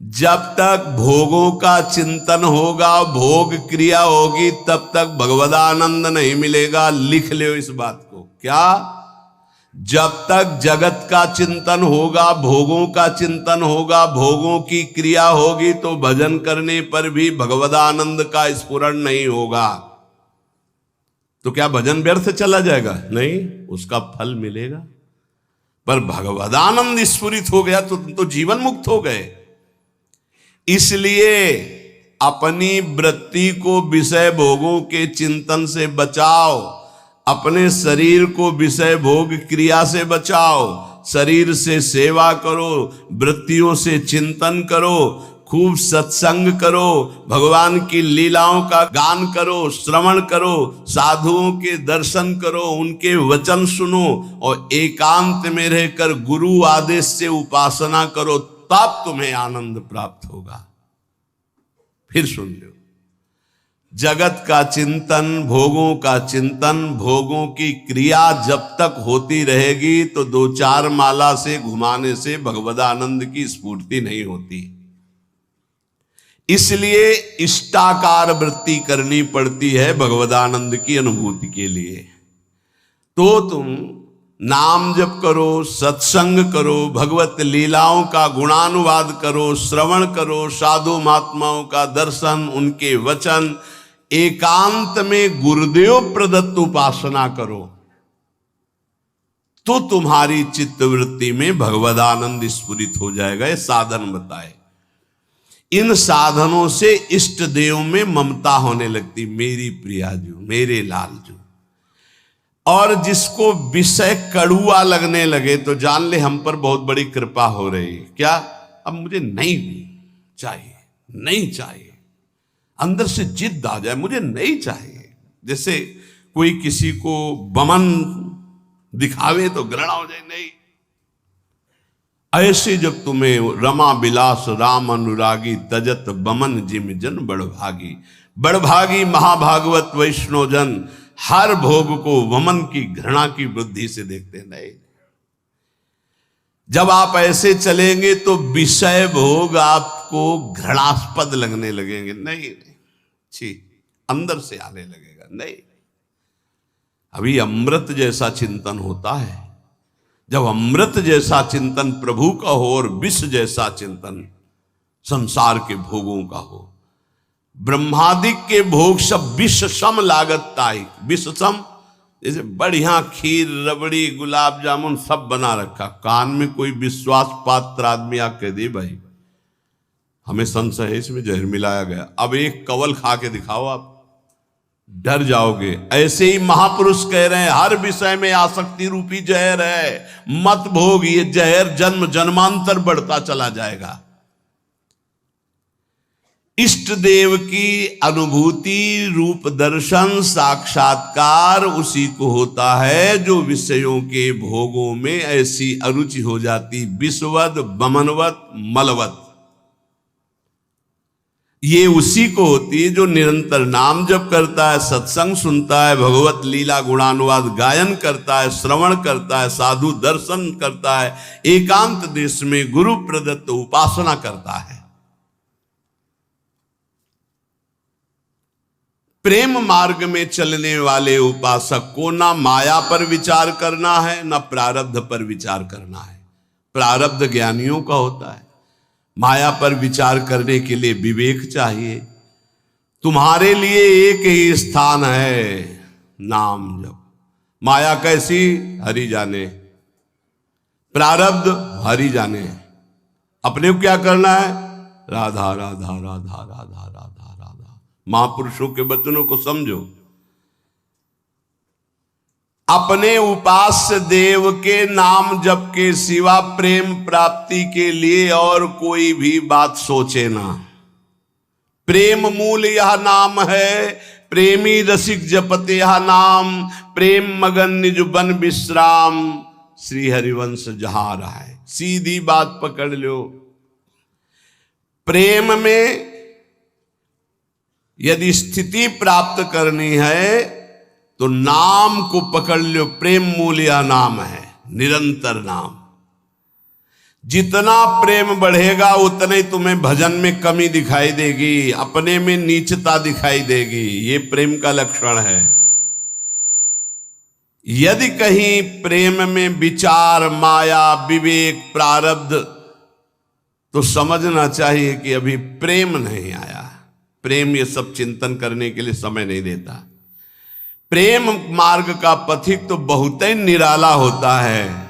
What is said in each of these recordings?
जब तक भोगों का चिंतन होगा, भोग क्रिया होगी, तब तक भगवदानंद नहीं मिलेगा। लिख लो इस बात को। क्या? जब तक जगत का चिंतन होगा, भोगों का चिंतन होगा, भोगों की क्रिया होगी, तो भजन करने पर भी भगवदानंद का स्फुरण नहीं होगा। तो क्या भजन व्यर्थ चला जाएगा? नहीं, उसका फल मिलेगा। पर भगवदानंद स्फुरित हो गया तो तुम तो जीवन मुक्त हो गए। इसलिए अपनी वृत्ति को विषय भोगों के चिंतन से बचाओ, अपने शरीर को विषय भोग क्रिया से बचाओ। शरीर से सेवा करो, वृत्तियों से चिंतन करो, खूब सत्संग करो, भगवान की लीलाओं का गान करो, श्रवण करो, साधुओं के दर्शन करो, उनके वचन सुनो और एकांत में रहकर गुरु आदेश से उपासना करो, तब तुम्हें आनंद प्राप्त होगा। फिर सुन लो, जगत का चिंतन, भोगों का चिंतन, भोगों की क्रिया जब तक होती रहेगी तो 2-4 माला से घुमाने से भगवदानंद की स्फूर्ति नहीं होती। इसलिए इष्टाकार वृत्ति करनी पड़ती है भगवदानंद की अनुभूति के लिए। तो तुम नाम जप करो, सत्संग करो, भगवत लीलाओं का गुणानुवाद करो, श्रवण करो, साधु महात्माओं का दर्शन, उनके वचन, एकांत में गुरुदेव प्रदत्त उपासना करो, तो तुम्हारी चित्तवृत्ति में भगवदानंद स्फुरित हो जाएगा। ये साधन बताए। इन साधनों से इष्ट देव में ममता होने लगती, मेरी प्रियाजू, मेरे लालजू। और जिसको विषय कड़ुआ लगने लगे तो जान ले हम पर बहुत बड़ी कृपा हो रही। क्या? अब मुझे नहीं चाहिए, नहीं चाहिए, अंदर से जिद आ जाए, मुझे नहीं चाहिए। जैसे कोई किसी को बमन दिखावे तो घृणा हो जाए, नहीं। ऐसे जब तुम्हें रमा बिलास राम अनुरागी, तजत बमन जिम जन बड़भागी। बड़भागी महाभागवत वैष्णव जन हर भोग को वमन की घृणा की बुद्धि से देखते नहीं। जब आप ऐसे चलेंगे तो विषय भोग आपको घृणास्पद लगने लगेंगे। नहीं, छी, अंदर से आने लगेगा। नहीं, अभी अमृत जैसा चिंतन होता है। जब अमृत जैसा चिंतन प्रभु का हो और विष जैसा चिंतन संसार के भोगों का हो। ब्रह्मादिक के भोग सब विष सम लागत ताई। विष सम, जैसे बढ़िया खीर, रबड़ी, गुलाब जामुन सब बना रखा, कान में कोई विश्वास पात्र आदमी आके दे, भाई हमें संशय है इसमें जहर मिलाया गया, अब एक कवल खा के दिखाओ, आप डर जाओगे। ऐसे ही महापुरुष कह रहे हैं हर विषय में आसक्ति रूपी जहर है, मत भोग। ये जहर जन्म जन्मांतर बढ़ता चला जाएगा। इष्ट देव की अनुभूति, रूप दर्शन, साक्षात्कार उसी को होता है जो विषयों के भोगों में ऐसी अरुचि हो जाती, विषवद, बमनवत, मलवत। ये उसी को होती है जो निरंतर नाम जप करता है, सत्संग सुनता है, भगवत लीला गुणानुवाद गायन करता है, श्रवण करता है, साधु दर्शन करता है, एकांत देश में गुरु प्रदत्त उपासना करता है। प्रेम मार्ग में चलने वाले उपासक को ना माया पर विचार करना है, ना प्रारब्ध पर विचार करना है। प्रारब्ध ज्ञानियों का होता है, माया पर विचार करने के लिए विवेक चाहिए। तुम्हारे लिए एक ही स्थान है, नाम जप। माया कैसी? हरि जाने, प्रारब्ध हरि जाने। अपने को क्या करना है? राधा राधा राधा राधा राधा राधा। महापुरुषों के वचनों को समझो। अपने उपास्य देव के नाम जप के सिवा प्रेम प्राप्ति के लिए और कोई भी बात सोचे ना। प्रेम मूल यह नाम है, प्रेमी रसिक जपते यह नाम, प्रेम मगन निज बन विश्राम, श्री हरिवंश जहां रहा है। सीधी बात पकड़ लो। प्रेम में यदि स्थिति प्राप्त करनी है तो नाम को पकड़ लो। प्रेम मूल यह नाम है, निरंतर नाम। जितना प्रेम बढ़ेगा उतने ही तुम्हें भजन में कमी दिखाई देगी, अपने में नीचता दिखाई देगी। ये प्रेम का लक्षण है। यदि कहीं प्रेम में विचार, माया, विवेक, प्रारब्ध, तो समझना चाहिए कि अभी प्रेम नहीं आया। प्रेम ये सब चिंतन करने के लिए समय नहीं देता। प्रेम मार्ग का पथिक तो बहुत ही निराला होता है।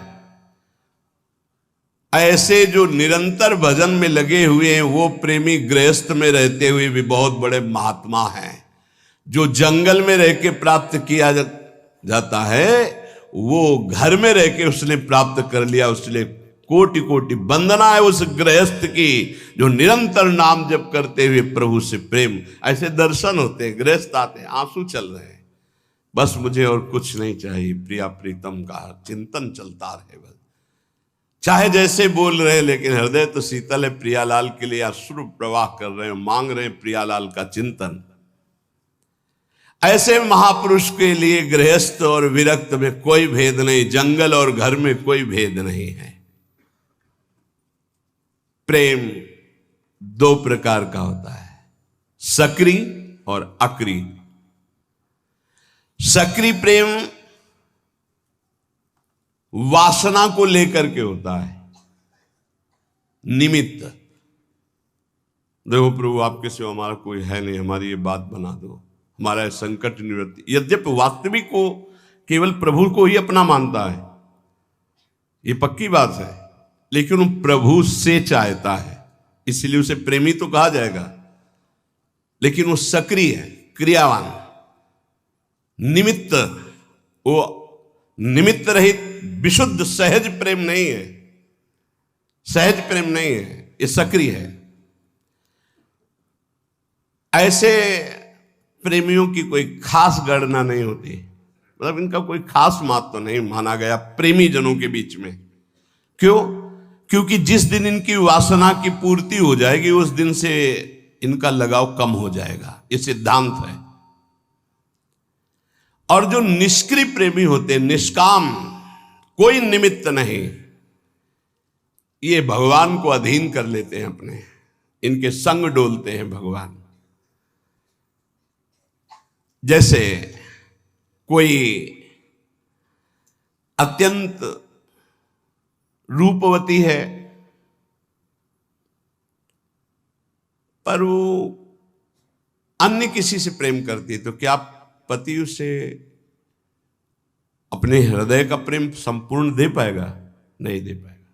ऐसे जो निरंतर भजन में लगे हुए हैं वो प्रेमी गृहस्थ में रहते हुए भी बहुत बड़े महात्मा हैं। जो जंगल में रह के प्राप्त किया जाता है वो घर में रह के उसने प्राप्त कर लिया। उसने कोटि कोटि वंदना है उस गृहस्थ की जो निरंतर नाम जप करते हुए प्रभु से प्रेम। ऐसे दर्शन होते हैं, गृहस्थ आते हैं, आंसू चल रहे हैं, बस मुझे और कुछ नहीं चाहिए, प्रिया प्रीतम का चिंतन चलता रहे। बस चाहे जैसे बोल रहे हैं लेकिन हृदय तो शीतल है। प्रियालाल के लिए अश्रु प्रवाह कर रहे हैं, मांग रहे हैं प्रियालाल का चिंतन। ऐसे महापुरुष के लिए गृहस्थ और विरक्त में कोई भेद नहीं, जंगल और घर में कोई भेद नहीं है। प्रेम दो प्रकार का होता है, सक्रिय और अक्रिय। सक्रिय प्रेम वासना को लेकर के होता है, निमित्त। देखो प्रभु आपके सिवा हमारा कोई है नहीं, हमारी ये बात बना दो, हमारा संकट निवृत्ति। यद्यपि वास्तविक को केवल प्रभु को ही अपना मानता है, ये पक्की बात है, लेकिन वो प्रभु से चाहता है, इसलिए उसे प्रेमी तो कहा जाएगा। लेकिन वो सक्रिय है, क्रियावान, निमित्त। वो निमित्त रहित विशुद्ध सहज प्रेम नहीं है, सहज प्रेम नहीं है, ये सक्रिय है। ऐसे प्रेमियों की कोई खास गणना नहीं होती, मतलब इनका कोई खास महत्व नहीं माना गया प्रेमी जनों के बीच में। क्यों? क्योंकि जिस दिन इनकी वासना की पूर्ति हो जाएगी उस दिन से इनका लगाव कम हो जाएगा, ये सिद्धांत है। और जो निष्क्रिय प्रेमी होते हैं, निष्काम, कोई निमित्त नहीं, ये भगवान को अधीन कर लेते हैं अपने, इनके संग डोलते हैं भगवान। जैसे कोई अत्यंत रूपवती है पर वो अन्य किसी से प्रेम करती है, तो क्या पति उसे अपने हृदय का प्रेम संपूर्ण दे पाएगा? नहीं दे पाएगा।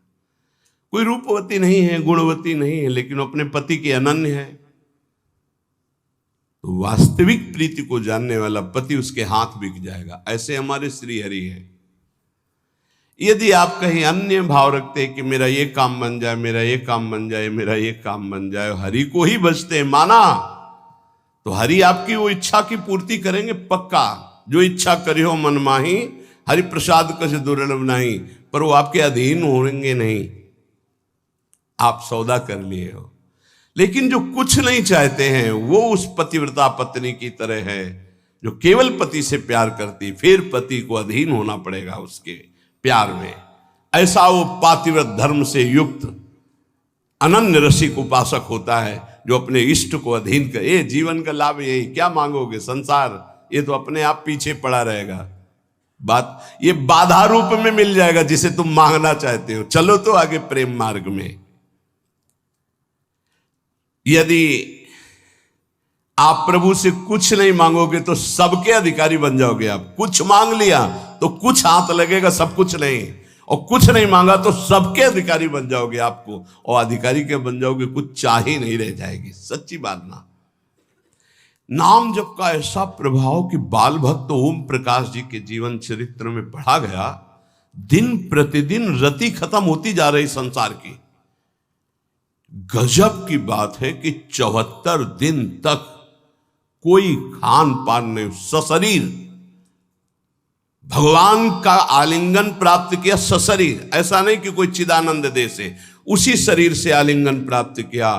कोई रूपवती नहीं है, गुणवती नहीं है, लेकिन अपने पति की अनन्य है, तो वास्तविक प्रीति को जानने वाला पति उसके हाथ बिक जाएगा। ऐसे हमारे श्री हरि है। यदि आप कहीं अन्य भाव रखते हैं कि मेरा ये काम बन जाए, मेरा ये काम बन जाए, मेरा ये काम बन जाए, हरि को ही बचते हैं माना, तो हरि आपकी वो इच्छा की पूर्ति करेंगे पक्का। जो इच्छा करियो मन माही, हरि प्रसाद कछ दुर्लभ नहीं। पर वो आपके अधीन होंगे नहीं, आप सौदा कर लिए हो। लेकिन जो कुछ नहीं चाहते हैं वो उस पतिव्रता पत्नी की तरह है जो केवल पति से प्यार करती, फिर पति को अधीन होना पड़ेगा उसके प्यार में। ऐसा वो पातिव्रत धर्म से युक्त अनन्य रसिक उपासक होता है जो अपने इष्ट को अधीन कर। ये जीवन का लाभ यही, क्या मांगोगे? संसार ये तो अपने आप पीछे पड़ा रहेगा। बात ये बाधा रूप में मिल जाएगा जिसे तुम मांगना चाहते हो। चलो तो आगे प्रेम मार्ग में। यदि आप प्रभु से कुछ नहीं मांगोगे तो सबके अधिकारी बन जाओगे आप। कुछ मांग लिया तो कुछ हाथ लगेगा, सब कुछ नहीं, और कुछ नहीं मांगा तो सबके अधिकारी बन जाओगे आपको, और अधिकारी के बन जाओगे, कुछ चाह ही नहीं रह जाएगी। सच्ची बात ना। नाम जप का ऐसा प्रभाव कि बाल भक्त ओम प्रकाश जी के जीवन चरित्र में पढ़ा गया। दिन प्रतिदिन रति खत्म होती जा रही संसार की। गजब की बात है कि 74 दिन तक कोई खान पान नहीं, सशरीर भगवान का आलिंगन प्राप्त किया। सशरीर, ऐसा नहीं कि कोई चिदानंद दे से, उसी शरीर से आलिंगन प्राप्त किया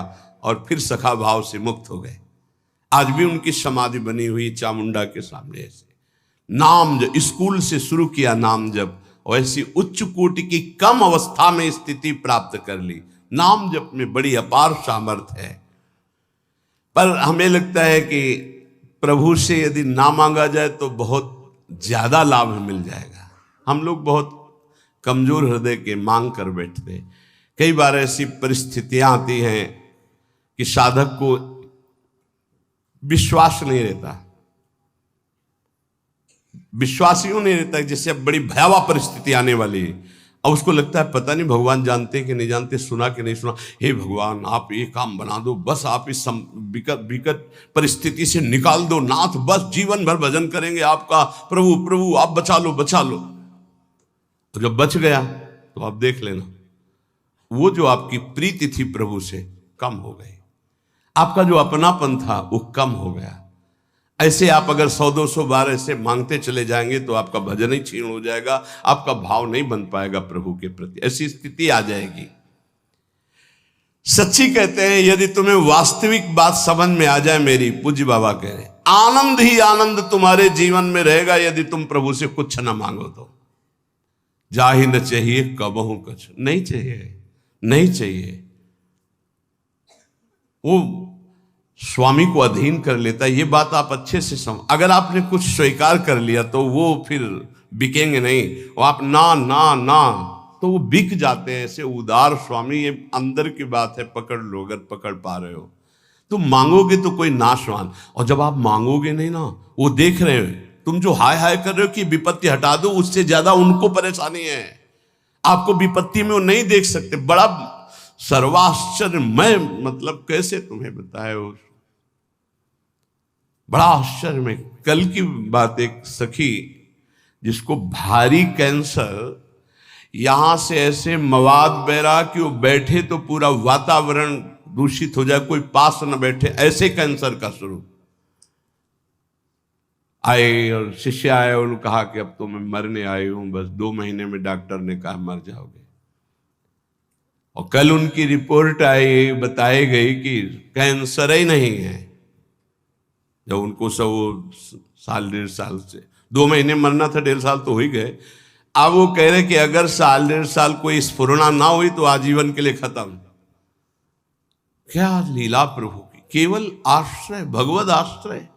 और फिर सखा भाव से मुक्त हो गए। आज भी उनकी समाधि बनी हुई चामुंडा के सामने। ऐसे नाम जप, स्कूल से शुरू किया नाम जप, और ऐसी उच्च कोटि की कम अवस्था में स्थिति प्राप्त कर ली। नाम जप में बड़ी अपार सामर्थ्य है, पर हमें लगता है कि प्रभु से यदि ना मांगा जाए तो बहुत ज्यादा लाभ मिल जाएगा। हम लोग बहुत कमजोर हृदय के मांग कर बैठते। कई बार ऐसी परिस्थितियां आती हैं कि साधक को विश्वास नहीं रहता। विश्वास यूं नहीं रहता जैसे अब बड़ी भयावह परिस्थिति आने वाली है, अब उसको लगता है पता नहीं भगवान जानते कि नहीं जानते, सुना कि नहीं सुना। हे भगवान आप ये काम बना दो, बस आप इस विकट परिस्थिति से निकाल दो नाथ, बस जीवन भर भजन करेंगे आपका, प्रभु प्रभु आप बचा लो बचा लो। तो जब बच गया तो आप देख लेना वो जो आपकी प्रीति थी प्रभु से कम हो गई, आपका जो अपनापन था वो कम हो गया। ऐसे आप अगर 100-200 बार ऐसे मांगते चले जाएंगे तो आपका भजन ही क्षीण हो जाएगा, आपका भाव नहीं बन पाएगा प्रभु के प्रति, ऐसी स्थिति आ जाएगी। सच्ची कहते हैं यदि तुम्हें वास्तविक बात समझ में आ जाए मेरी, पूज्य बाबा कह रहे आनंद ही आनंद तुम्हारे जीवन में रहेगा यदि तुम प्रभु से कुछ न मांगो तो। जा ही न चाहिए कबहू कुछ, नहीं चाहिए नहीं चाहिए। वो स्वामी को अधीन कर लेता है, ये बात आप अच्छे से समझ। अगर आपने कुछ स्वीकार कर लिया तो वो फिर बिकेंगे नहीं, वो आप ना ना ना तो वो बिक जाते हैं। ऐसे उदार स्वामी, ये अंदर की बात है, पकड़ लो अगर पकड़ पा रहे हो तो। मांगोगे तो कोई नाशवान, और जब आप मांगोगे नहीं ना, वो देख रहे हैं तुम जो हाय हाय कर रहे हो कि विपत्ति हटा दो, उससे ज्यादा उनको परेशानी है। आपको विपत्ति में वो नहीं देख सकते। बड़ा सर्वाश्चर्य, मैं मतलब कैसे तुम्हें बताए, बड़ा आश्चर्य में। कल की बात, एक सखी जिसको भारी कैंसर, यहां से ऐसे मवाद बह रहा कि वो बैठे तो पूरा वातावरण दूषित हो जाए, कोई पास न बैठे, ऐसे कैंसर का स्वरूप। आए और शिष्य आए, उन्होंने कहा कि अब तो मैं मरने आई हूं, बस 2 महीने में डॉक्टर ने कहा मर जाओगे। और कल उनकी रिपोर्ट आई, बताई गई कि कैंसर ही नहीं है। जब उनको सब 1.5 साल से 2 महीने मरना था, 1.5 साल तो हो ही गए। अब वो कह रहे कि अगर 1.5 साल कोई स्फुरना ना हुई तो आजीवन के लिए खत्म। क्या लीला प्रभु की, केवल आश्रय, भगवत आश्रय।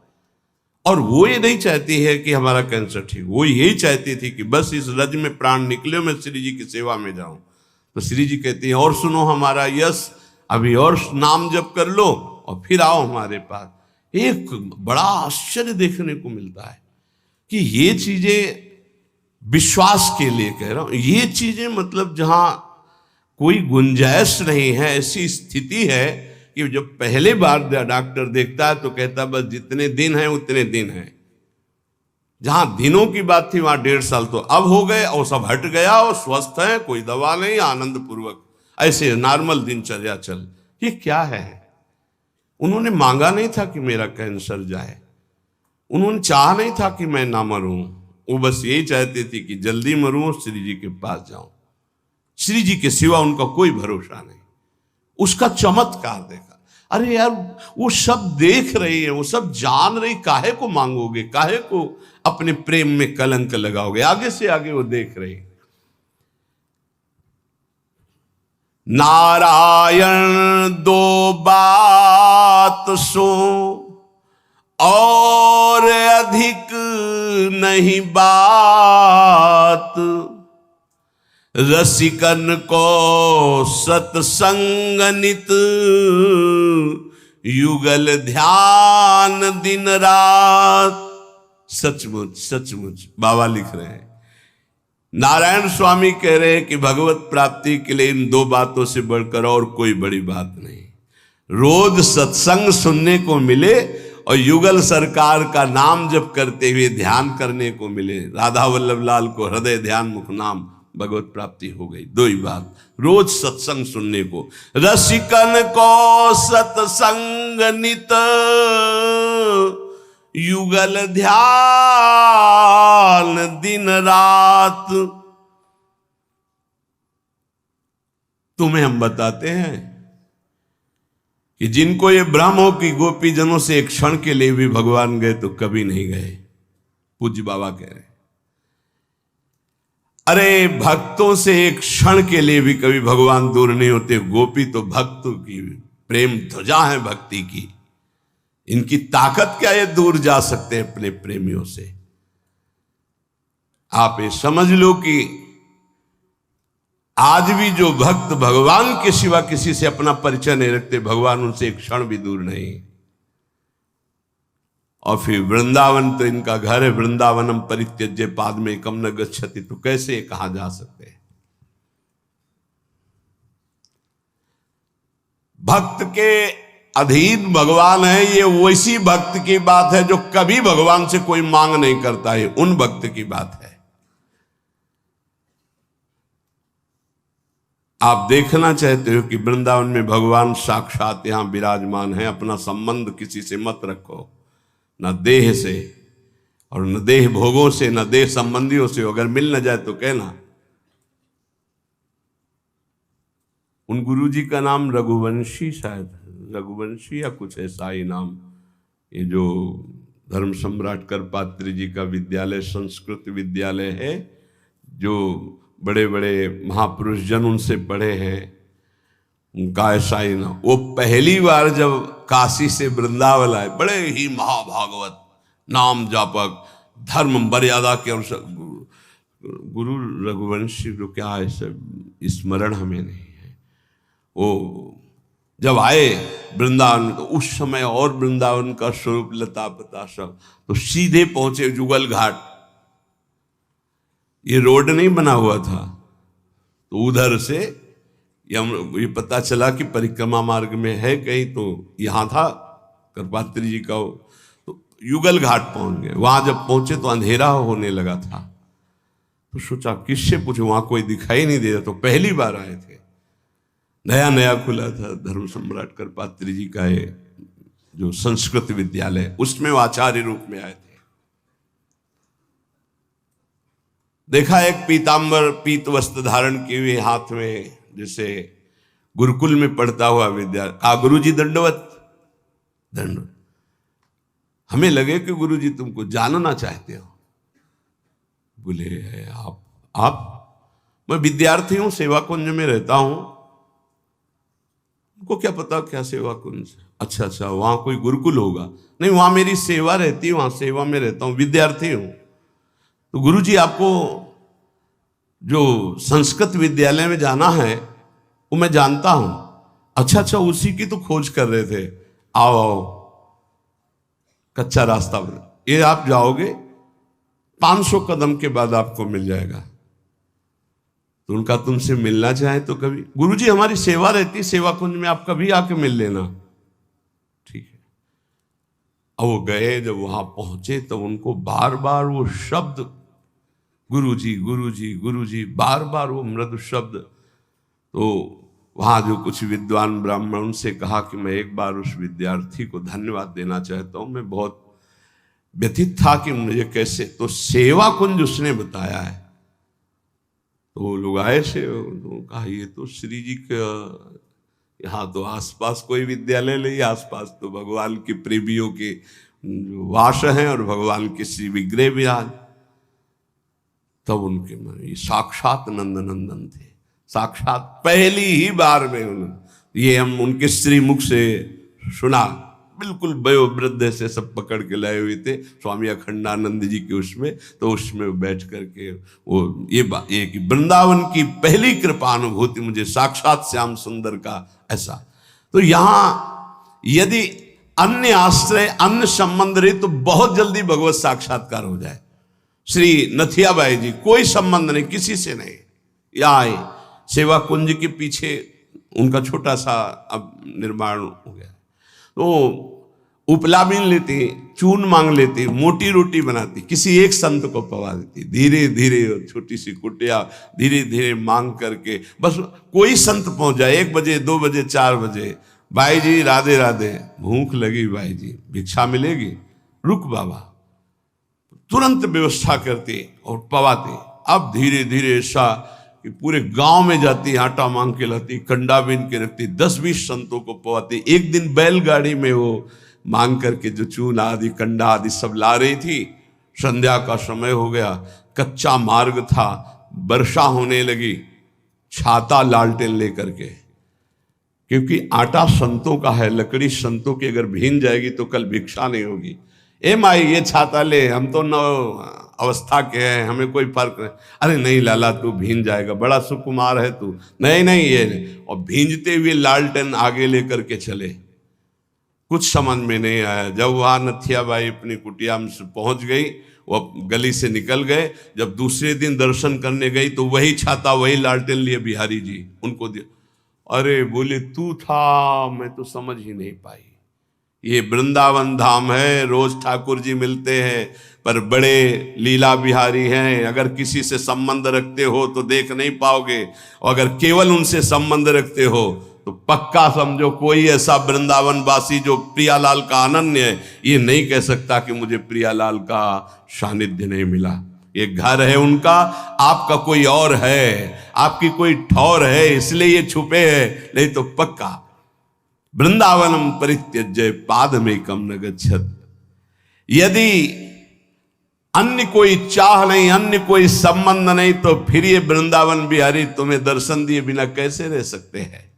और वो ये नहीं चाहती है कि हमारा कैंसर ठीक, वो यही चाहती थी कि बस इस रज में प्राण निकले, मैं श्री जी की सेवा में जाऊं। तो श्री जी कहती हैं और सुनो हमारा यश, अभी और नाम जप कर लो और फिर आओ हमारे पास। एक बड़ा आश्चर्य देखने को मिलता है कि ये चीजें विश्वास के लिए कह रहा हूं, ये चीजें मतलब जहां कोई गुंजाइश नहीं है, ऐसी स्थिति है कि जब पहले बार डॉक्टर देखता है तो कहता बस जितने दिन हैं उतने दिन हैं। जहां दिनों की बात थी वहां 1.5 साल तो अब हो गए, और सब हट गया और स्वस्थ है, कोई दवा नहीं, आनंद पूर्वक ऐसे नॉर्मल दिनचर्या चल। ये क्या है? उन्होंने मांगा नहीं था कि मेरा कैंसर जाए, उन्होंने चाहा नहीं था कि मैं ना मरूं, वो बस यही चाहते थे कि जल्दी मरूं और श्री जी के पास जाऊं। श्री जी के सिवा उनका कोई भरोसा नहीं। उसका चमत्कार देखा। अरे यार वो सब देख रही है, वो सब जान रही, काहे को मांगोगे, काहे को अपने प्रेम में कलंक लगाओगे? आगे से आगे वो देख रही। नारायण 2 बात सो और अधिक नहीं बात, रसिकन को सत्संग नित, युगल ध्यान दिन रात। सचमुच सचमुच बाबा लिख रहे हैं, नारायण स्वामी कह रहे हैं कि भगवत प्राप्ति के लिए इन 2 बातों से बढ़कर और कोई बड़ी बात नहीं। रोज सत्संग सुनने को मिले और युगल सरकार का नाम जप करते हुए ध्यान करने को मिले। राधा वल्लभ लाल को हृदय ध्यान मुख नाम भगवत प्राप्ति हो गई। 2 ही बात, रोज सत्संग सुनने को। रसिकन को सत्संग नित, युगल ध्यान दिन रात। तुम्हें हम बताते हैं कि जिनको ये भ्रम हो कि गोपी जनों से एक क्षण के लिए भी भगवान गए तो कभी नहीं गए। पूज्य बाबा कह रहे हैं अरे भक्तों से एक क्षण के लिए भी कभी भगवान दूर नहीं होते। गोपी तो भक्तों की प्रेम ध्वजा है भक्ति की, इनकी ताकत क्या ये दूर जा सकते हैं अपने प्रेमियों से। आप ये समझ लो कि आज भी जो भक्त भगवान के सिवा किसी से अपना परिचय नहीं रखते, भगवान उनसे एक क्षण भी दूर नहीं। और फिर वृंदावन तो इनका घर है, वृंदावनम परित्यज्य पादमेकम न गच्छति, तो कैसे कहां जा सकते हैं। भक्त के अधीन भगवान है, ये वैसी भक्त की बात है जो कभी भगवान से कोई मांग नहीं करता है, उन भक्त की बात है। आप देखना चाहते हो कि वृंदावन में भगवान साक्षात यहां विराजमान है, अपना संबंध किसी से मत रखो, न देह से और न देह भोगों से, न देह संबंधियों से। अगर मिल न जाए तो कहना। उन गुरुजी का नाम रघुवंशी, शायद रघुवंशी या कुछ ऐसा ही नाम, ये जो धर्म सम्राट करपात्री जी का विद्यालय, संस्कृत विद्यालय है, जो बड़े बड़े महापुरुष जन उनसे पढ़े हैं, उनका ऐसा ही ना। वो पहली बार जब काशी से वृंदावन आए, बड़े ही महाभागवत, नाम जापक, धर्म मर्यादा के अनुसार, गुरु रघुवंशी जो क्या है सब स्मरण हमें नहीं है। वो जब आए वृंदावन, तो उस समय और वृंदावन का स्वरूप लता पता सब, तो सीधे पहुंचे जुगल घाट। ये रोड नहीं बना हुआ था, तो उधर से ये पता चला कि परिक्रमा मार्ग में है कहीं, तो यहां था करपात्री जी का, तो युगल घाट पहुंच गए। वहां जब पहुंचे तो अंधेरा होने लगा था, तो सोचा किससे पूछो, वहां कोई दिखाई नहीं दे रहा। तो पहली बार आए थे, नया नया खुला था धर्म सम्राट करपात्री जी का ये जो संस्कृत विद्यालय, उसमें वो आचार्य रूप में आए थे। देखा एक पीतांबर पीत वस्त्र धारण किए हुए, हाथ में जैसे गुरुकुल में पढ़ता हुआ विद्यार्थी। कहा गुरुजी दंडवत। दंडवत। हमें लगे कि गुरुजी तुमको जानना चाहते हो। बोले आप मैं विद्यार्थी हूं, सेवा कुंज में रहता हूं। उनको क्या पता क्या सेवा कुंज। अच्छा, वहां कोई गुरुकुल होगा? नहीं, वहां मेरी सेवा रहती है, वहां सेवा में रहता हूं, विद्यार्थी हूं। तो गुरुजी आपको जो संस्कृत विद्यालय में जाना है वो मैं जानता हूं। अच्छा, उसी की तो खोज कर रहे थे। आओ, कच्चा रास्ता बना, ये आप जाओगे 500 कदम के बाद आपको मिल जाएगा। तो उनका तुमसे मिलना चाहे तो कभी, गुरुजी हमारी सेवा रहती, सेवा कुंज में आप कभी आके मिल लेना। ठीक है। अब वो गए, जब वहां पहुंचे तो उनको बार बार वो शब्द गुरुजी गुरुजी गुरुजी, बार बार वो मृदु शब्द। तो वहां जो कुछ विद्वान ब्राह्मण, उनसे कहा कि मैं एक बार उस विद्यार्थी को धन्यवाद देना चाहता हूं, मैं बहुत व्यथित था कि मुझे कैसे। तो सेवा कुंज उसने बताया है। तो वो लोग आए से, तो कहा ये तो श्री जी का, यहाँ तो आसपास कोई विद्यालय नहीं, आसपास तो भगवान के प्रेमियों के वास हैं और भगवान के श्री विग्रह विराज। तब उनके मन, ये साक्षात नंदनंदन थे, साक्षात पहली ही बार में उन्होंने ये हम उनके श्री मुख से सुना। बिल्कुल वयोवृद्ध से सब पकड़ के लाए हुए थे स्वामी अखंडानंद जी के उसमें। तो उसमें बैठ करके वो ये कि वृंदावन की पहली कृपा अनुभूति मुझे साक्षात श्याम सुंदर का ऐसा। तो यहां यदि अन्य आश्रय, अन्य संबंध रहे तो बहुत जल्दी भगवत साक्षात्कार हो जाए। श्री नथियाबाई जी कोई संबंध नहीं, किसी से नहीं, या आए सेवा कुंज के पीछे उनका छोटा सा अब निर्माण हो गया। तो उपला बीन लेती, चून मांग लेती, मोटी रोटी बनाती, किसी एक संत को पवा देती, धीरे धीरे छोटी सी कुटिया धीरे धीरे मांग करके, बस कोई संत पहुंच जाए 1 बजे 2 बजे 4 बजे, भाई जी राधे राधे, भूख लगी भाई जी, भिक्षा मिलेगी, रुक बाबा, तुरंत व्यवस्था करती और पवाती। अब धीरे धीरे ऐसा कि पूरे गांव में जाती, आटा मांग के लाती, कंडा बीन के रखती, 10-20 संतों को पवाती। एक दिन बैलगाड़ी में वो मांग करके जो चून आदि कंडा आदि सब ला रही थी। संध्या का समय हो गया, कच्चा मार्ग था, वर्षा होने लगी छाता लालटेन लेकर के, क्योंकि आटा संतों का है, लकड़ी संतों की अगर भीन जाएगी तो कल भिक्षा नहीं होगी। ए माई ये छाता ले, हम तो नव अवस्था के हैं, हमें कोई फर्क नहीं। अरे नहीं लाला तू भीन जाएगा, बड़ा सुकुमार है तू, नहीं नहीं ये नहीं। और भींजते हुए लालटेन आगे लेकर के चले। कुछ समझ में नहीं आया। जब वहाँ नथिया बाई अपनी कुटिया में पहुंच गई, वो गली से निकल गए। जब दूसरे दिन दर्शन करने गई तो वही छाता वही लालटेन लिए बिहारी जी उनको दिया। अरे बोले तू था, मैं तो समझ ही नहीं पाई। ये वृंदावन धाम है, रोज ठाकुर जी मिलते हैं, पर बड़े लीला बिहारी हैं। अगर किसी से संबंध रखते हो तो देख नहीं पाओगे, और अगर केवल उनसे संबंध रखते हो तो पक्का समझो कोई ऐसा वृंदावन वासी जो प्रियालाल का अनन्य है, ये नहीं कह सकता कि मुझे प्रियालाल का सानिध्य नहीं मिला। ये घर है उनका, आपका कोई और है, आपकी कोई ठौर है, इसलिए ये छुपे है। नहीं तो पक्का वृंदावनम परित्यज्य पादमेकम न गच्छत। यदि अन्य कोई चाह नहीं, अन्य कोई संबंध नहीं, तो फिर ये वृंदावन बिहारी तुम्हें दर्शन दिए बिना कैसे रह सकते हैं।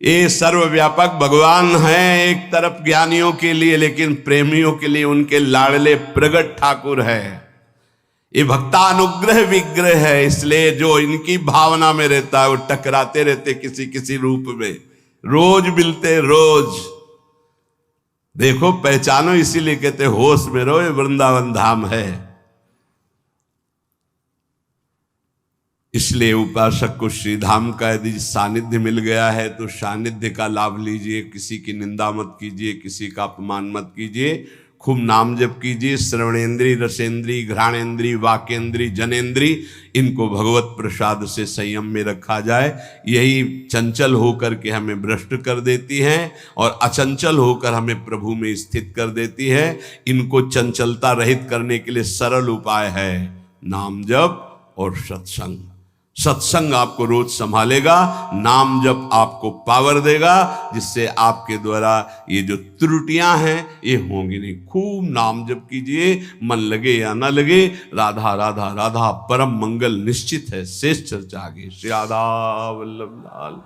ये सर्वव्यापक भगवान हैं एक तरफ ज्ञानियों के लिए, लेकिन प्रेमियों के लिए उनके लाडले प्रगट ठाकुर है। ये भक्तानुग्रह विग्रह है, इसलिए जो इनकी भावना में रहता है वो टकराते रहते किसी किसी रूप में, रोज मिलते रोज। देखो पहचानो, इसीलिए कहते होश में रहो, ये वृंदावन धाम है। इसलिए उपासक को श्री धाम का यदि सानिध्य मिल गया है तो सानिध्य का लाभ लीजिए। किसी की निंदा मत कीजिए, किसी का अपमान मत कीजिए, खूब नाम जप कीजिए। श्रवणेन्द्रीय, रसेंद्रीय, घ्राणेन्द्रीय, वाकेंद्रीय, जनेन्द्रीय, इनको भगवत प्रसाद से संयम में रखा जाए। यही चंचल होकर के हमें भ्रष्ट कर देती हैं और अचंचल होकर हमें प्रभु में स्थित कर देती है। इनको चंचलता रहित करने के लिए सरल उपाय है नाम जप और सत्संग। सत्संग आपको रोज संभालेगा, नाम जप आपको पावर देगा, जिससे आपके द्वारा ये जो त्रुटियां हैं ये होंगी नहीं। खूब नाम जप कीजिए, मन लगे या ना लगे, राधा राधा राधा परम मंगल निश्चित है। शेष चर्चा आगे। श्री राधा वल्लभ लाल।